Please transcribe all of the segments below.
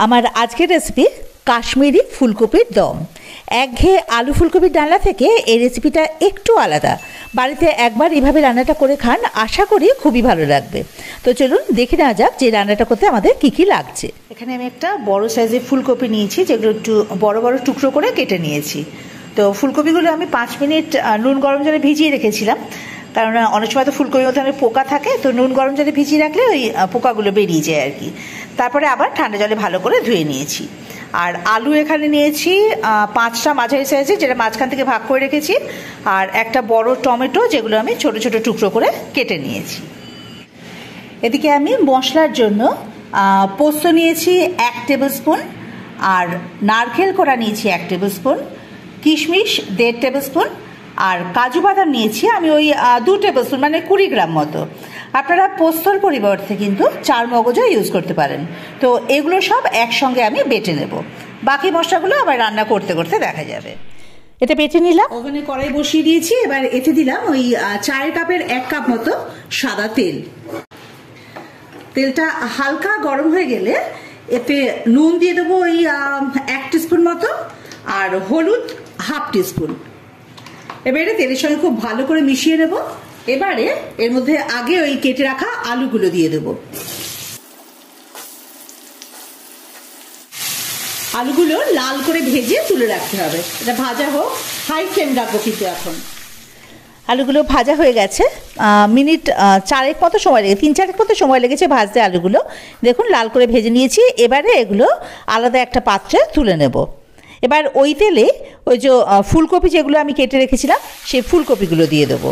আমার আজকের রেসিপি কাশ্মীরি ফুলকপির দম। একঘেয়ে আলু ফুলকপির ডালনা থেকে এই রেসিপিটা একটু আলাদা। বাড়িতে একবার এভাবে রান্নাটা করে খান, আশা করি খুবই ভালো লাগবে। তো চলুন দেখে নেওয়া যাক যে রান্নাটা করতে আমাদের কী কী লাগছে। এখানে আমি একটা বড় সাইজের ফুলকপি নিয়েছি, যেগুলো একটু বড় বড় টুকরো করে কেটে নিয়েছি। তো ফুলকপিগুলো আমি 5 মিনিট নুন গরম জলে ভিজিয়ে রেখেছিলাম, কারণ অনেক সময় তো ফুলকপির মধ্যে অনেক পোকা থাকে, তো নুন গরম জলে ভিজিয়ে রাখলে ওই পোকাগুলো বেরিয়ে যায় আর কি। তারপরে আবার ঠান্ডা জলে ভালো করে ধুয়ে নিয়েছি। আর আলু এখানে নিয়েছি 5টা মাঝারি সাইজের, যেটা মাঝখান থেকে ভাগ করে রেখেছি, আর একটা বড় টমেটো, যেগুলো আমি ছোট ছোট টুকরো করে কেটে নিয়েছি। এদিকে আমি মশলার জন্য পোস্ত নিয়েছি 1 টেবিল স্পুন, আর নারকেল কোড়া নিয়েছি 1 টেবিল স্পুন, কিশমিশ 1.5 টেবিল স্পুন, আর কাজু বাদাম নিয়েছি আমি ওই 2 টেবিল স্পুন, মানে 20 গ্রাম মতো। আপনারা পোস্তর পরিবর্তে কিন্তু চার মগজও ইউজ করতে পারেন। তো এগুলো সব একসঙ্গে আমি বেটে নেব, বাকি মশলাগুলো আবার রান্না করতে করতে দেখা যাবে। এটা বেটে নিলাম, ওখানে কড়াই বসিয়ে দিয়েছি। এবার এতে দিলাম ওই চায়ের কাপের 1 কাপ মতো সাদা তেল। তেলটা হালকা গরম হয়ে গেলে এতে নুন দিয়ে দেবো ওই 1 টিস্পুন মতো, আর হলুদ 1/2 টিস্পুন। এবারে তেলের সঙ্গে খুব ভালো করে মিশিয়ে নেব। এবারে এর মধ্যে আগে ওই কেটে রাখা আলুগুলো দিয়ে দেব। আলুগুলো লাল করে ভেজে তুলে রাখতে হবে। এটা ভাজা হোক, হাই ফ্লেম রাখবো কিন্তু এখন। আলুগুলো ভাজা হয়ে গেছে, মিনিট 4 মতো সময় লেগেছে, 3-4 মতো সময় লেগেছে ভাজতে আলুগুলো। দেখুন লাল করে ভেজে নিয়েছি। এবারে এগুলো আলাদা একটা পাত্রে তুলে নেব। এবার ওই তেলে ওই যে ফুলকপি যেগুলো আমি কেটে রেখেছিলাম সেই ফুলকপিগুলো দিয়ে দেবো।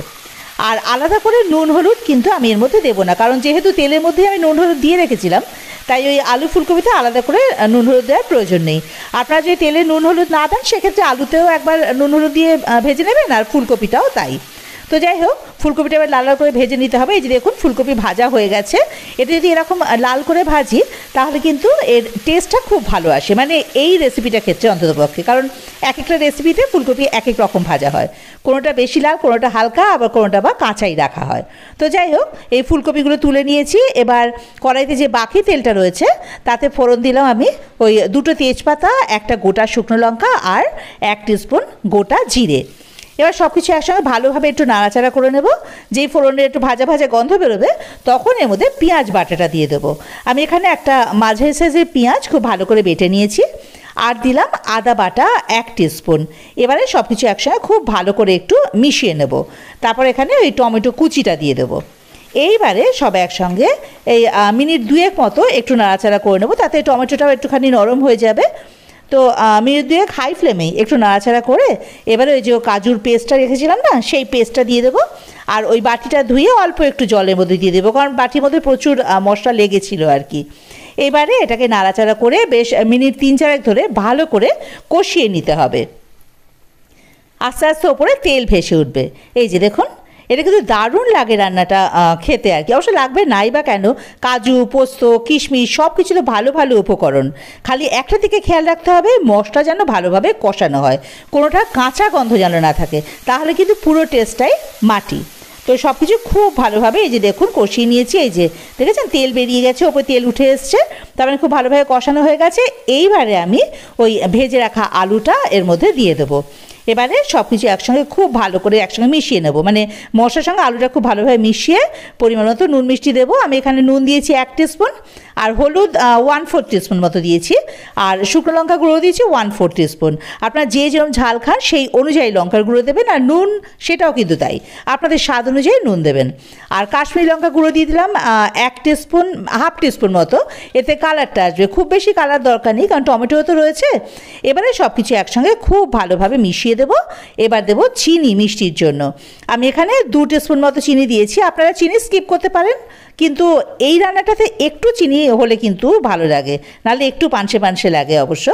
আর আলাদা করে নুন হলুদ কিন্তু আমি এর মধ্যে দেবো না, কারণ যেহেতু তেলের মধ্যে আমি নুন হলুদ দিয়ে রেখেছিলাম, তাই ওই আলু ফুলকপিতে আলাদা করে নুন হলুদ দেওয়ার প্রয়োজন নেই। আপনারা যদি তেলে নুন হলুদ না দেন, সেক্ষেত্রে আলুতেও একবার নুন হলুদ দিয়ে ভেজে নেবেন, আর ফুলকপিটাও তাই। তো যাই হোক, ফুলকপিটা এবার লাল লাল করে ভেজে নিতে হবে। এই যে দেখুন ফুলকপি ভাজা হয়ে গেছে। এটা যদি এরকম লাল করে ভাজি, তাহলে কিন্তু এর টেস্টটা খুব ভালো আসে, মানে এই রেসিপিটার ক্ষেত্রে অন্ততপক্ষে। কারণ এক একটা রেসিপিতে ফুলকপি এক এক রকম ভাজা হয়, কোনোটা বেশি লাল, কোনোটা হালকা, আবার কোনোটা বা কাঁচাই রাখা হয়। তো যাই হোক, এই ফুলকপিগুলো তুলে নিয়েছি। এবার কড়াইতে যে বাকি তেলটা রয়েছে তাতে ফোড়ন দিলাম আমি ওই 2টো তেজপাতা, একটা গোটা শুকনো লঙ্কা, আর 1 টিস্পুন গোটা জিরে। এবার সব কিছু একসঙ্গে ভালোভাবে একটু নাড়াচাড়া করে নেব। যেই ফোড়নের একটু ভাজা ভাজা গন্ধ বেরোবে, তখন এর মধ্যে পেঁয়াজ বাটাটা দিয়ে দেবো। আমি এখানে একটা মাঝারি সাইজের পেঁয়াজ খুব ভালো করে বেটে নিয়েছি, আর দিলাম আদা বাটা 1 টিস্পুন। এবারে সব কিছু একসঙ্গে খুব ভালো করে একটু মিশিয়ে নেব। তারপর এখানে ওই টমেটো কুচিটা দিয়ে দেবো। এইবারে সব একসঙ্গে এই মিনিট 2 মতো একটু নাড়াচাড়া করে নেব, তাতে টমেটোটাও একটুখানি নরম হয়ে যাবে। তো মিনিট 2 হাই ফ্লেমেই একটু নাড়াচাড়া করে এবারে ওই যে কাজুর পেস্টটা রেখেছিলাম না, সেই পেস্টটা দিয়ে দেবো। আর ওই বাটিটা ধুয়ে অল্প একটু জলের মধ্যে দিয়ে দেবো, কারণ বাটির মধ্যে প্রচুর মশলা লেগেছিল আর কি। এবারে এটাকে নাড়াচাড়া করে বেশ মিনিট 3-4 ধরে ভালো করে কষিয়ে নিতে হবে। আস্তে আস্তে ওপরে তেল ভেসে উঠবে। এই যে দেখুন, এটা কিন্তু দারুণ লাগে রান্নাটা খেতে আর কি। অবশ্য লাগবে নাই বা কেন, কাজু, পোস্ত, কিশমিশ সব কিছু তো ভালো ভালো উপকরণ। খালি একটা দিকে খেয়াল রাখতে হবে, মশলা যেন ভালোভাবে কষানো হয়, কোনোটা কাঁচা গন্ধ যেন না থাকে, তাহলে কিন্তু পুরো টেস্টটাই মাটি। তো সব কিছু খুব ভালোভাবে এই যে দেখুন কষিয়ে নিয়েছি। এই যে দেখেছেন তেল বেরিয়ে গেছে, ওপরে তেল উঠে এসছে, তার মানে খুব ভালোভাবে কষানো হয়ে গেছে। এইবারে আমি ওই ভেজে রাখা আলুটা এর মধ্যে দিয়ে দেবো। এবারে সব কিছু একসঙ্গে খুব ভালো করে একসঙ্গে মিশিয়ে নেব, মানে মশলার সঙ্গে আলুটা খুব ভালোভাবে মিশিয়ে পরিমাণ মতো নুন মিষ্টি দেবো। আমি এখানে নুন দিয়েছি 1 টিস্পুন, আর হলুদ 1/4 টিস্পুন মতো দিয়েছি, আর শুকনো লঙ্কা গুঁড়ো দিয়েছি 1/4 টিস্পুন। আপনারা যে যেরকম ঝাল খান সেই অনুযায়ী লঙ্কার গুঁড়ো দেবেন, আর নুন সেটাও কিন্তু তাই, আপনাদের স্বাদ অনুযায়ী নুন দেবেন। আর কাশ্মীরি লঙ্কা গুঁড়ো দিয়ে দিলাম 1 টিস্পুন, 1/2 টিস্পুন মতো, এতে কালারটা আসবে। খুব বেশি কালার দরকার নেই, কারণ টমেটো তো রয়েছে। এবারে সব কিছু একসঙ্গে খুব ভালোভাবে মিশিয়ে দেবো। এবার দেবো চিনি মিষ্টির জন্য। আমি এখানে 2 টিস্পুন মতো চিনি দিয়েছি, আপনারা চিনি স্কিপ করতে পারেন, কিন্তু এই রান্নাটাতে একটু চিনি হলে কিন্তু ভালো লাগে, নাহলে একটু পানসে পানসে লাগে অবশ্য।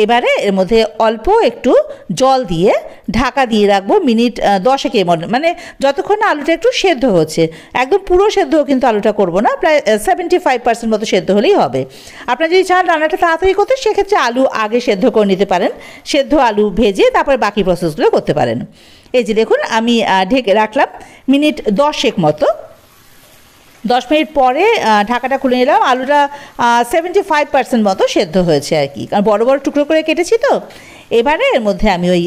এবারে এর মধ্যে অল্প একটু জল দিয়ে ঢাকা দিয়ে রাখবো মিনিট 10 মানে যতক্ষণ না আলুটা একটু সেদ্ধ হচ্ছে। একদম পুরো সেদ্ধ কিন্তু আলুটা করব না, প্রায় 75% মতো সেদ্ধ হলেই হবে। আপনারা যদি চান রান্নাটা তাড়াতাড়ি করতে, সেক্ষেত্রে আলু আগে সেদ্ধ করে নিতে পারেন, সেদ্ধ আলু ভেজে তারপরে বাকি প্রসেসগুলো করতে পারেন। এই যে দেখুন আমি ঢেকে রাখলাম মিনিট 10 মতো। 10 মিনিট পরে ঢাকাটা খুলে নিলাম। আলুটা 75% মতো সেদ্ধ হয়েছে আর কি, কারণ বড় বড় টুকরো করে কেটেছি তো। এবারে এর মধ্যে আমি ওই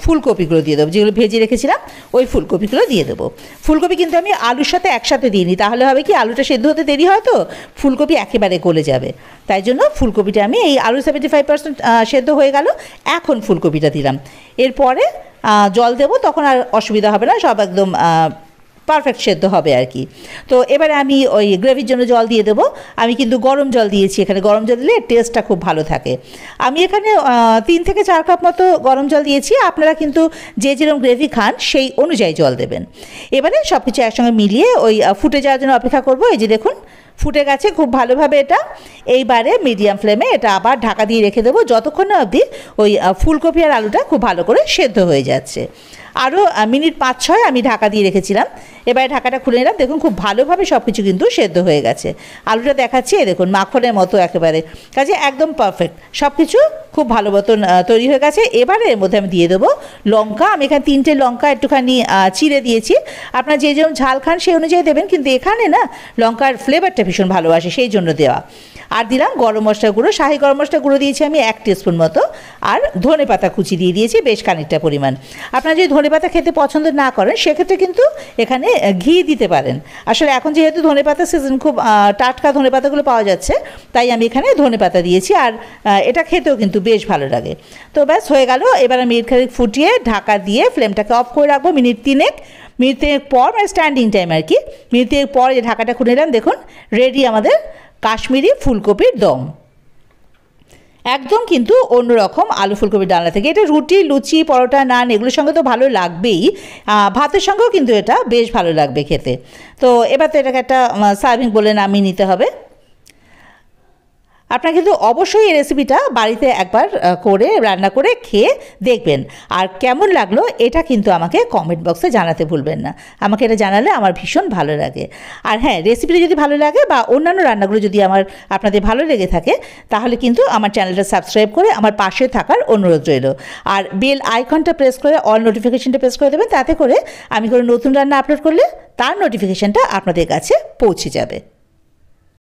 ফুলকপিগুলো দিয়ে দেবো, যেগুলো ভেজে রেখেছিলাম ওই ফুলকপিগুলো দিয়ে দেবো। ফুলকপি কিন্তু আমি আলুর সাথে একসাথে দিইনি, তাহলে হবে কি আলুটা সেদ্ধ হতে দেরি হয় তো, ফুলকপি একেবারে গলে যাবে। তাই জন্য ফুলকপিটা আমি এই আলু 75% সেদ্ধ হয়ে গেল, এখন ফুলকপিটা দিলাম। এরপরে জল দেবো, তখন আর অসুবিধা হবে না, সব একদম পারফেক্ট সেদ্ধ হবে আর কি। তো এবারে আমি ওই গ্রেভির জন্য জল দিয়ে দেবো। আমি কিন্তু গরম জল দিয়েছি এখানে, গরম জল দিলে টেস্টটা খুব ভালো থাকে। আমি এখানে 3 থেকে 4 কাপ মতো গরম জল দিয়েছি, আপনারা কিন্তু যে যেরকম গ্রেভি খান সেই অনুযায়ী জল দেবেন। এবারে সব কিছু একসঙ্গে মিলিয়ে ওই ফুটে যাওয়ার জন্য অপেক্ষা করবো। এই যে দেখুন ফুটে গেছে খুব ভালোভাবে এটা। এইবারে মিডিয়াম ফ্লেমে এটা আবার ঢাকা দিয়ে রেখে দেবো যতক্ষণ না অবধি ওই ফুলকপি আর আলুটা খুব ভালো করে সেদ্ধ হয়ে যাচ্ছে। আরও মিনিট 5-6 আমি ঢাকা দিয়ে রেখেছিলাম। এবারে ঢাকাটা খুলে নিলাম, দেখুন খুব ভালোভাবে সব কিছু কিন্তু সেদ্ধ হয়ে গেছে। আলুটা দেখাচ্ছি, দেখুন মাখনের মতো একেবারে, কাজে একদম পারফেক্ট, সব কিছু খুব ভালো মতন তৈরি হয়ে গেছে। এবারে এর মধ্যে আমি দিয়ে দেবো লঙ্কা। আমি এখানে 3টে লঙ্কা একটুখানি চিড়ে দিয়েছি, আপনার যে যেরকম ঝাল খান সেই অনুযায়ী দেবেন, কিন্তু এখানে না লঙ্কার ফ্লেভারটা ভীষণ ভালোবাসে সেই জন্য দেওয়া। আর দিলাম গরম মশলা গুঁড়ো, শাহি গরম মশলা গুঁড়ো দিয়েছি আমি 1 টিস্পুন মতো, আর ধনে পাতা কুচি দিয়ে দিয়েছি বেশ খানিকটা পরিমাণ। আপনারা যদি ধনে পাতা খেতে পছন্দ না করেন সেক্ষেত্রে কিন্তু এখানে ঘি দিতে পারেন। আসলে এখন যেহেতু ধনে পাতা সিজন, খুব টাটকা ধনে পাতাগুলো পাওয়া যাচ্ছে, তাই আমি এখানে ধনে পাতা দিয়েছি, আর এটা খেতেও কিন্তু বেশ ভালো লাগে। তো ব্যাস হয়ে গেল। এবার আমি মিনিট খানিক ফুটিয়ে ঢাকা দিয়ে ফ্লেমটাকে অফ করে রাখবো মিনিট 3। মিনিট 3 পর, মানে স্ট্যান্ডিং টাইম আর কি, মিনিট 3 পর এই ঢাকাটা খুলে নিলাম। দেখুন রেডি আমাদের কাশ্মীরি ফুলকপির দম। একদম কিন্তু অন্যরকম আলু ফুলকপির ডালনা থেকে। এটা রুটি, লুচি, পরোটা, নান এগুলোর সঙ্গে তো ভালো লাগবেই, ভাতের সঙ্গেও কিন্তু এটা বেশ ভালো লাগবে খেতে। তো এবার তো এটাকে একটা সার্ভিং বলে নামিয়ে নিতে হবে। আপনারা কিন্তু অবশ্যই এই রেসিপিটা বাড়িতে একবার করে রান্না করে খেয়ে দেখবেন, আর কেমন লাগলো এটা কিন্তু আমাকে কমেন্ট বক্সে জানাতে ভুলবেন না। আমাকে এটা জানালে আমার ভীষণ ভালো লাগে। আর হ্যাঁ, রেসিপিটা যদি ভালো লাগে বা অন্যান্য রান্নাগুলো যদি আপনাদের ভালো লেগে থাকে, তাহলে কিন্তু আমার চ্যানেলটা সাবস্ক্রাইব করে আমার পাশে থাকার অনুরোধ রইল। আর বেল আইকনটা প্রেস করে অল নোটিফিকেশনটা প্রেস করে দেবেন, তাতে করে আমি কোনো নতুন রান্না আপলোড করলে তার নোটিফিকেশনটা আপনাদের কাছে পৌঁছে যাবে।